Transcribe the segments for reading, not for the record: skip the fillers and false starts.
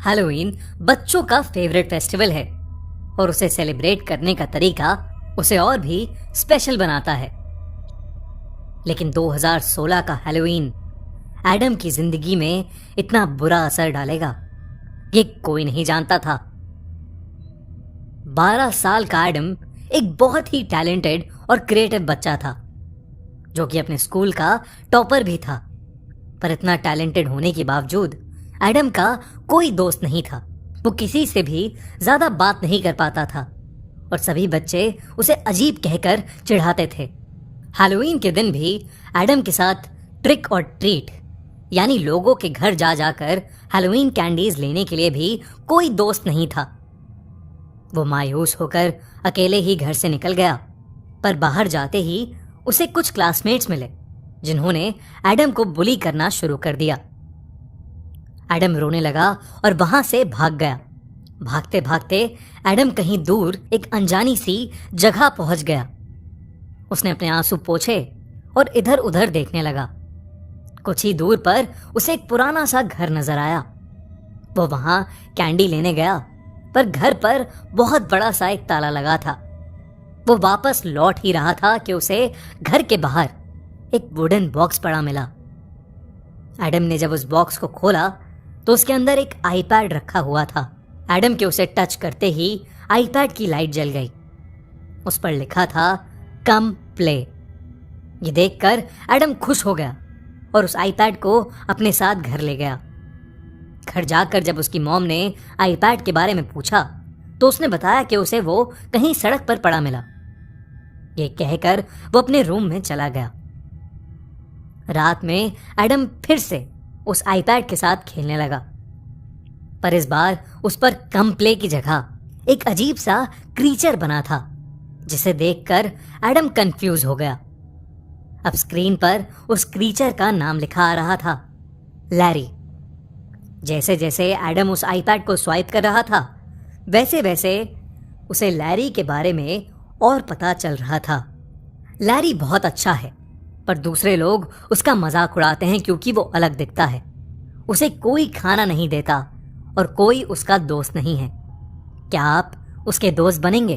Halloween बच्चों का favourite festival है और उसे सेलिब्रेट करने का तरीका उसे और भी स्पेशल बनाता है। लेकिन 2016 का हैलोवीन एडम की जिंदगी में इतना बुरा असर डालेगा ये कोई नहीं जानता था। 12 साल का एडम एक बहुत ही टैलेंटेड और क्रिएटिव बच्चा था जो कि अपने स्कूल का टॉपर भी था। पर इतना टैलेंटेड होने के बावजूद एडम का कोई दोस्त नहीं था। वो किसी से भी ज्यादा बात नहीं कर पाता था और सभी बच्चे उसे अजीब कहकर चिढ़ाते थे। हैलोवीन के दिन भी एडम के साथ ट्रिक और ट्रीट यानी लोगों के घर जा जाकर हैलोवीन कैंडीज लेने के लिए भी कोई दोस्त नहीं था। वो मायूस होकर अकेले ही घर से निकल गया। पर बाहर जाते ही उसे कुछ क्लासमेट्स मिले जिन्होंने एडम को बुली करना शुरू कर दिया। एडम रोने लगा और वहां से भाग गया। भागते भागते एडम कहीं दूर एक अनजानी सी जगह पहुंच गया। उसने अपने आंसू पोंछे और इधर उधर देखने लगा। कुछ ही दूर पर उसे एक पुराना सा घर नजर आया। वो वहां कैंडी लेने गया पर घर पर बहुत बड़ा सा एक ताला लगा था। वो वापस लौट ही रहा था कि उसे घर के बाहर एक वुडन बॉक्स पड़ा मिला। एडम ने जब उस बॉक्स को खोला तो उसके अंदर एक आईपैड रखा हुआ था। एडम के उसे टच करते ही आईपैड की लाइट जल गई। उस पर लिखा था कम प्ले। ये देखकर एडम खुश हो गया और उस आईपैड को अपने साथ घर ले गया। घर जाकर जब उसकी मॉम ने आईपैड के बारे में पूछा तो उसने बताया कि उसे वो कहीं सड़क पर पड़ा मिला। ये कहकर वो अपने रूम में चला गया। रात में एडम फिर से उस आईपैड के साथ खेलने लगा पर इस बार उस पर कम प्ले की जगह एक अजीब सा क्रीचर बना था जिसे देखकर एडम कंफ्यूज हो गया। अब स्क्रीन पर उस क्रीचर का नाम लिखा आ रहा था लैरी। जैसे जैसे एडम उस आईपैड को स्वाइप कर रहा था वैसे वैसे उसे लैरी के बारे में और पता चल रहा था। लैरी बहुत अच्छा है पर दूसरे लोग उसका मजाक उड़ाते हैं क्योंकि वो अलग दिखता है। उसे कोई खाना नहीं देता और कोई उसका दोस्त नहीं है। क्या आप उसके दोस्त बनेंगे?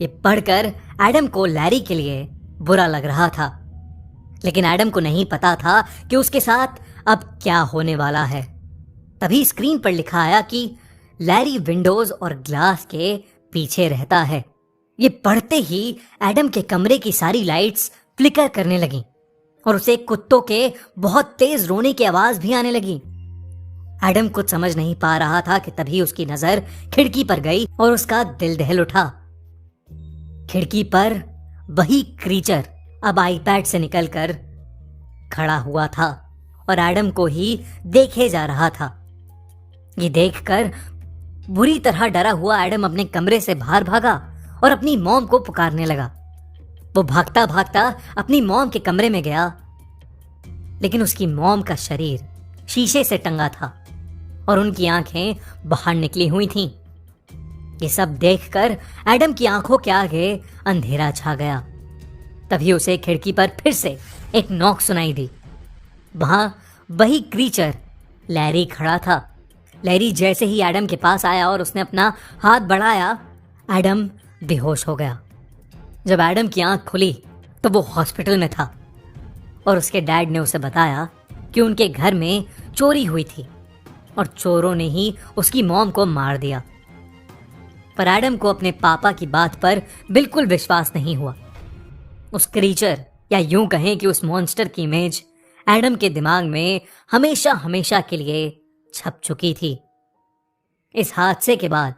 ये पढ़कर एडम को लैरी के लिए बुरा लग रहा था। लेकिन एडम को नहीं पता था कि उसके साथ अब क्या होने वाला है। तभी स्क्रीन पर लिखा आया कि लैरी विंडोज और ग्लास के पीछे रहता है। ये पढ़ते ही एडम के कमरे की सारी लाइट्स फ्लिकर करने लगी और उसे कुत्तों के बहुत तेज रोने की आवाज भी आने लगी। एडम कुछ समझ नहीं पा रहा था कि तभी उसकी नजर खिड़की पर गई और उसका दिल दहल उठा। खिड़की पर वही क्रीचर अब आईपैड से निकलकर खड़ा हुआ था और एडम को ही देखे जा रहा था। ये देखकर बुरी तरह डरा हुआ एडम अपने कमरे से बाहर भागा और अपनी मॉम को पुकारने लगा। वो भागता भागता अपनी मॉम के कमरे में गया लेकिन उसकी मॉम का शरीर शीशे से टंगा था और उनकी आंखें बाहर निकली हुई थीं। ये सब देखकर एडम की आंखों के आगे अंधेरा छा गया। तभी उसे खिड़की पर फिर से एक नॉक सुनाई दी। वहां वही क्रीचर लैरी खड़ा था। लैरी जैसे ही एडम के पास आया और उसने अपना हाथ बढ़ाया एडम बेहोश हो गया। जब एडम की आंख खुली तो वो हॉस्पिटल में था और उसके डैड ने उसे बताया कि उनके घर में चोरी हुई थी और चोरों ने ही उसकी मॉम को मार दिया। पर एडम को अपने पापा की बात पर बिल्कुल विश्वास नहीं हुआ। उस क्रीचर या यूं कहें कि उस मॉन्स्टर की इमेज एडम के दिमाग में हमेशा हमेशा के लिए छप चुकी थी। इस हादसे के बाद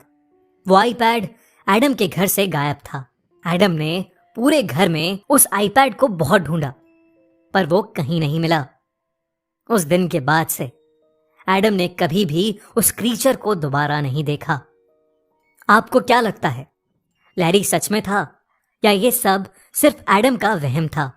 वो आईपैड एडम के घर से गायब था। एडम ने पूरे घर में उस आईपैड को बहुत ढूंढा पर वो कहीं नहीं मिला। उस दिन के बाद से एडम ने कभी भी उस क्रीचर को दोबारा नहीं देखा। आपको क्या लगता है, लैरी सच में था या ये सब सिर्फ एडम का वहम था?